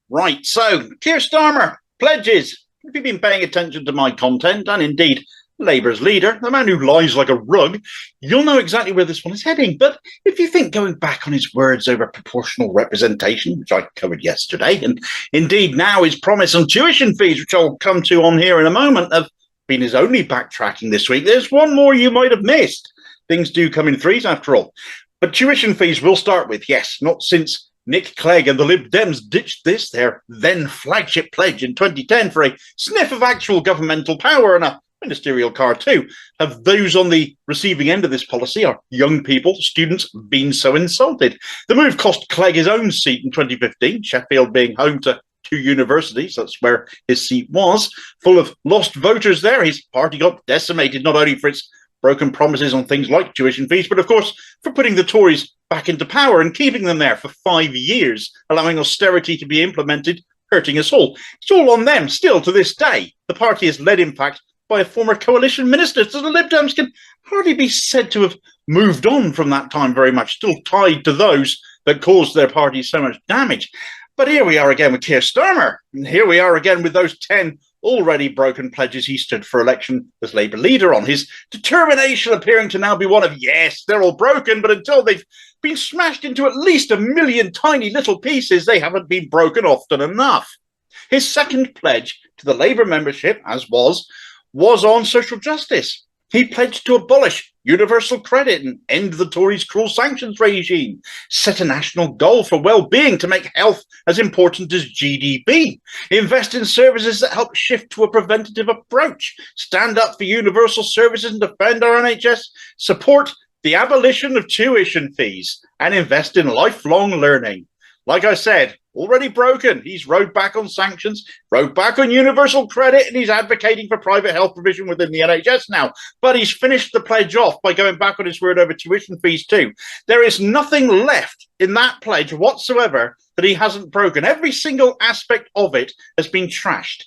Right, so Keir Starmer pledges. If you've been paying attention to my content, and indeed Labour's leader, the man who lies like a rug, you'll know exactly where this one is heading. But if you think going back on his words over proportional representation, which I covered yesterday, and indeed now his promise on tuition fees, which I'll come to on here in a moment, have been his only backtracking this week, there's one more you might have missed. Things do come in threes after all. But tuition fees we'll start with, yes, not since Nick Clegg and the Lib Dems ditched this, their then flagship pledge in 2010 for a sniff of actual governmental power and a ministerial car too. Have those on the receiving end of this policy, our young people, students, been so insulted? The move cost Clegg his own seat in 2015, Sheffield being home to two universities, that's where his seat was, full of lost voters there. His party got decimated not only for its broken promises on things like tuition fees, but of course for putting the Tories back into power and keeping them there for 5 years, allowing austerity to be implemented, hurting us all. It's all on them still to this day. The party is led, in fact, by a former coalition minister, so the Lib Dems can hardly be said to have moved on from that time very much, still tied to those that caused their party so much damage. But here we are again with Keir Starmer, and here we are again with those 10 already broken pledges he stood for election as Labour leader on. His determination appearing to now be one of, yes, they're all broken, but until they've been smashed into at least a million tiny little pieces, they haven't been broken often enough. His second pledge to the Labour membership, as was on social justice. He pledged to abolish universal credit and end the Tories' cruel sanctions regime, set a national goal for well-being to make health as important as GDP, invest in services that help shift to a preventative approach, stand up for universal services and defend our NHS, support the abolition of tuition fees, and invest in lifelong learning. Like I said, already broken. He's rode back on sanctions, rode back on universal credit, and he's advocating for private health provision within the NHS now. But he's finished the pledge off by going back on his word over tuition fees too. There is nothing left in that pledge whatsoever that he hasn't broken. Every single aspect of it has been trashed.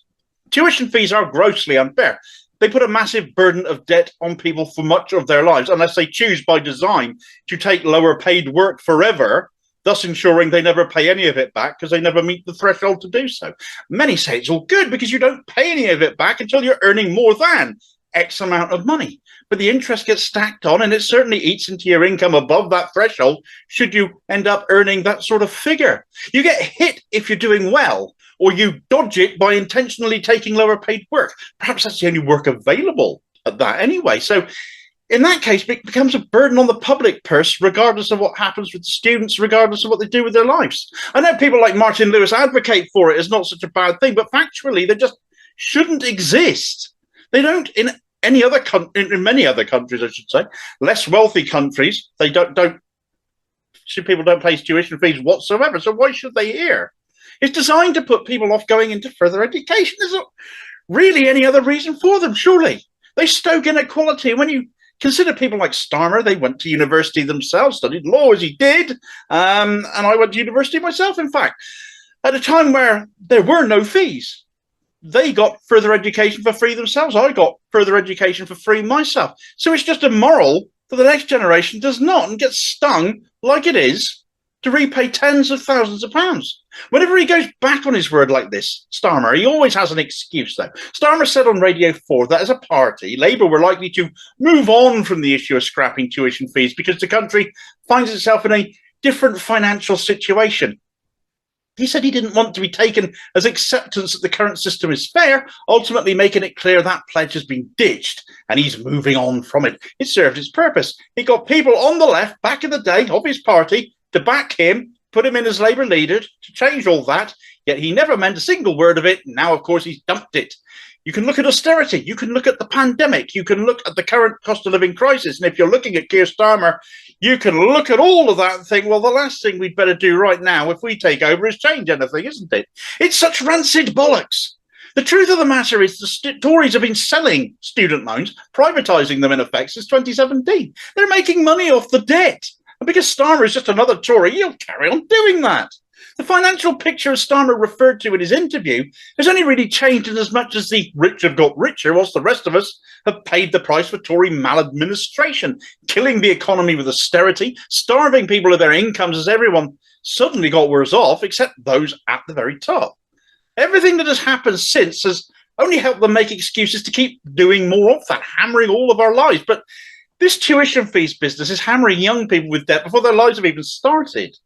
Tuition fees are grossly unfair. They put a massive burden of debt on people for much of their lives, unless they choose by design to take lower paid work forever, thus ensuring they never pay any of it back because they never meet the threshold to do so. Many say it's all good because you don't pay any of it back until you're earning more than X amount of money. But the interest gets stacked on, and it certainly eats into your income above that threshold should you end up earning that sort of figure. You get hit if you're doing well, or you dodge it by intentionally taking lower paid work. Perhaps that's the only work available at that anyway. So in that case, it becomes a burden on the public purse, regardless of what happens with the students, regardless of what they do with their lives. I know people like Martin Lewis advocate for it as not such a bad thing, but factually, they just shouldn't exist. They don't in any other in many other countries, I should say, less wealthy countries. They don't people don't pay tuition fees whatsoever. So why should they here? It's designed to put people off going into further education. There's not really any other reason for them. Surely they stoke inequality. When you consider people like Starmer, they went to university themselves, studied law as he did, and I went to university myself, in fact, at a time where there were no fees. They got further education for free themselves. I got further education for free myself. So it's just immoral that the next generation does not and gets stung like it is to repay tens of thousands of pounds. Whenever he goes back on his word like this, Starmer, he always has an excuse, though. Starmer said on Radio 4 that as a party, Labour were likely to move on from the issue of scrapping tuition fees because the country finds itself in a different financial situation. He said he didn't want to be taken as acceptance that the current system is fair, ultimately making it clear that pledge has been ditched and he's moving on from it. It served its purpose. He got people on the left back in the day of his party to back him, put him in as Labour leader to change all that, yet he never meant a single word of it. Now, of course, he's dumped it. You can look at austerity, you can look at the pandemic, you can look at the current cost of living crisis, and if you're looking at Keir Starmer, you can look at all of that and think, well, the last thing we'd better do right now if we take over is change anything, isn't it? It's such rancid bollocks. The truth of the matter is the Tories have been selling student loans, privatising them in effect since 2017. They're making money off the debt. And because Starmer is just another Tory, he'll carry on doing that. The financial picture Starmer referred to in his interview has only really changed in as much as the rich have got richer, whilst the rest of us have paid the price for Tory maladministration, killing the economy with austerity, starving people of their incomes as everyone suddenly got worse off, except those at the very top. Everything that has happened since has only helped them make excuses to keep doing more of that, hammering all of our lives. But this tuition fees business is hammering young people with debt before their lives have even started.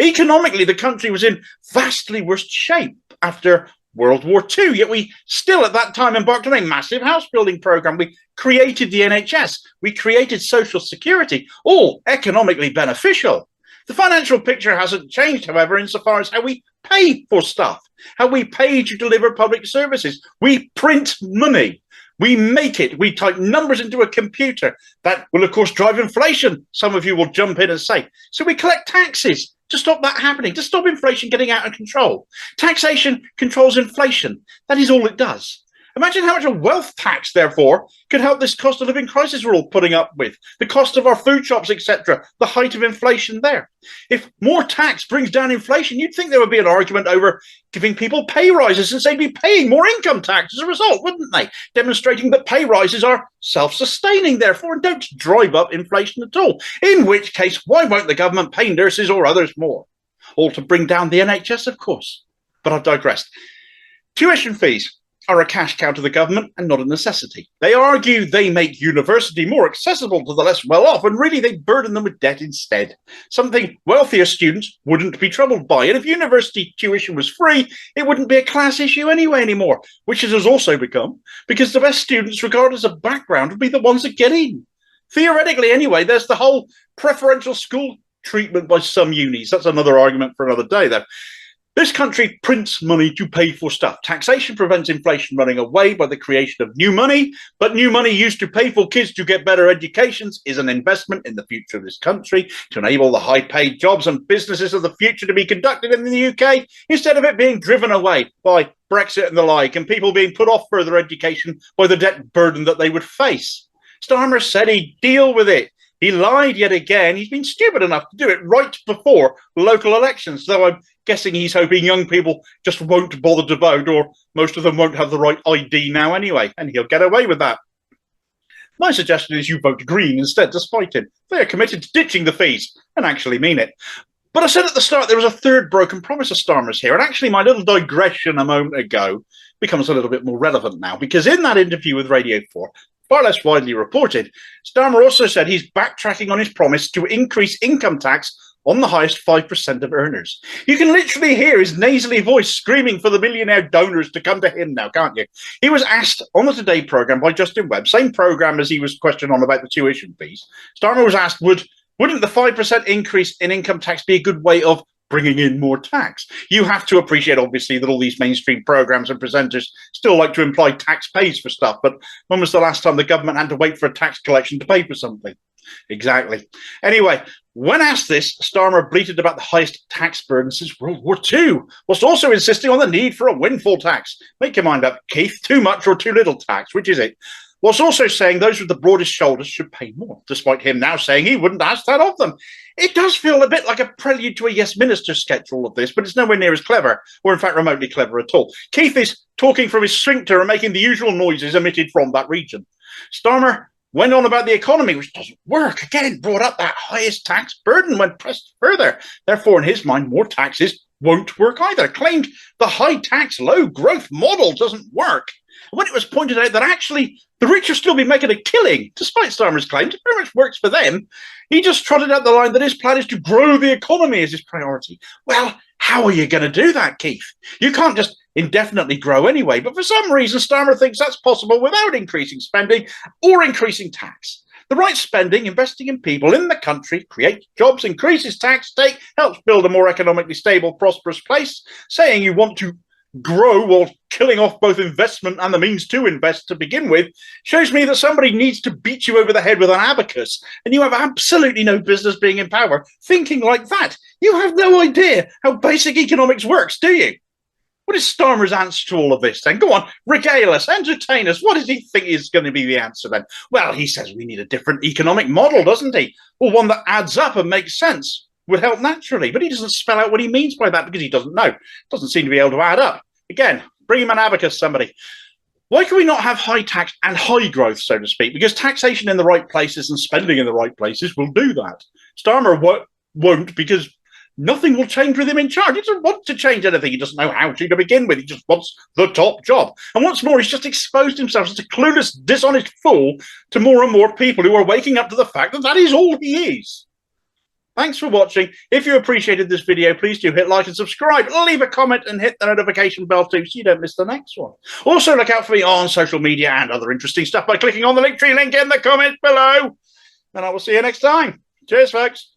Economically, the country was in vastly worse shape after World War II, yet we still at that time embarked on a massive house building program. We created the NHS, we created social security, all economically beneficial. The financial picture hasn't changed, however, insofar as how we pay for stuff, how we pay to deliver public services. We print money. We make it. We type numbers into a computer. That will, of course, drive inflation, some of you will jump in and say. So we collect taxes to stop that happening, to stop inflation getting out of control. Taxation controls inflation. That is all it does. Imagine how much a wealth tax, therefore, could help this cost of living crisis we're all putting up with, the cost of our food shops, etc., the height of inflation there. If more tax brings down inflation, you'd think there would be an argument over giving people pay rises since they'd be paying more income tax as a result, wouldn't they? Demonstrating that pay rises are self-sustaining, therefore, and don't drive up inflation at all. In which case, why won't the government pay nurses or others more? All to bring down the NHS, of course. But I've digressed. Tuition fees are a cash cow to the government and not a necessity. They argue they make university more accessible to the less well-off, and really they burden them with debt instead, something wealthier students wouldn't be troubled by. And if university tuition was free, it wouldn't be a class issue anyway anymore, which it has also become, because the best students, regardless of background, would be the ones that get in. Theoretically, anyway, there's the whole preferential school treatment by some unis. That's another argument for another day, though. This country prints money to pay for stuff. Taxation prevents inflation running away by the creation of new money, but new money used to pay for kids to get better educations is an investment in the future of this country to enable the high-paid jobs and businesses of the future to be conducted in the UK, instead of it being driven away by Brexit and the like, and people being put off further education by the debt burden that they would face. Starmer said he'd deal with it. He lied yet again. He's been stupid enough to do it right before local elections, though I'm guessing he's hoping young people just won't bother to vote, or most of them won't have the right ID now anyway, and he'll get away with that. My suggestion is you vote Green instead to spite him. They are committed to ditching the fees and actually mean it. But I said at the start there was a third broken promise of Starmer's here, and actually my little digression a moment ago becomes a little bit more relevant now, because in that interview with Radio 4, far less widely reported, Starmer also said he's backtracking on his promise to increase income tax on the highest 5% of earners. You can literally hear his nasally voice screaming for the millionaire donors to come to him now, can't you? He was asked on the Today programme by Justin Webb, same programme as he was questioned on about the tuition fees. Starmer was asked, wouldn't the 5% increase in income tax be a good way of bringing in more tax? You have to appreciate, obviously, that all these mainstream programmes and presenters still like to imply tax pays for stuff, but when was the last time the government had to wait for a tax collection to pay for something? Exactly. Anyway, when asked this, Starmer bleated about the highest tax burden since World War II, whilst also insisting on the need for a windfall tax. Make your mind up, Keith, too much or too little tax, which is it? Whilst also saying those with the broadest shoulders should pay more, despite him now saying he wouldn't ask that of them. It does feel a bit like a prelude to a Yes Minister sketch, all of this, but it's nowhere near as clever, or in fact remotely clever at all. Keith is talking from his sphincter and making the usual noises emitted from that region. Starmer went on about the economy, which doesn't work. Again, brought up that highest tax burden when pressed further. Therefore, in his mind, more taxes won't work either. Claimed the high tax, low growth model doesn't work. When it was pointed out that actually the rich will still be making a killing, despite Starmer's claims, it very much works for them, he just trotted out the line that his plan is to grow the economy as his priority. Well, how are you going to do that, Keith? You can't just indefinitely grow anyway, but for some reason Starmer thinks that's possible without increasing spending or increasing tax. The right spending, investing in people in the country, creates jobs, increases tax take, helps build a more economically stable, prosperous place. Saying you want to grow while killing off both investment and the means to invest to begin with shows me that somebody needs to beat you over the head with an abacus, and you have absolutely no business being in power thinking like that. You have no idea how basic economics works, do you? What is Starmer's answer to all of this then? Go on, regale us, entertain us. What does he think is going to be the answer then? Well, he says we need a different economic model, doesn't he? Or one that adds up and makes sense. would help naturally. But he doesn't spell out what he means by that because he doesn't know. Doesn't seem to be able to add up. Again, bring him an abacus, somebody. Why can we not have high tax and high growth, so to speak? Because taxation in the right places and spending in the right places will do that. Starmer won't, because nothing will change with him in charge. He doesn't want to change anything. He doesn't know how to begin with. He just wants the top job. And once more, he's just exposed himself as a clueless, dishonest fool to more and more people who are waking up to the fact that that is all he is. Thanks for watching. If you appreciated this video, please do hit like and subscribe. Leave a comment and hit the notification bell too so you don't miss the next one. Also, look out for me on social media and other interesting stuff by clicking on the Linktree link in the comments below. And I will see you next time. Cheers, folks.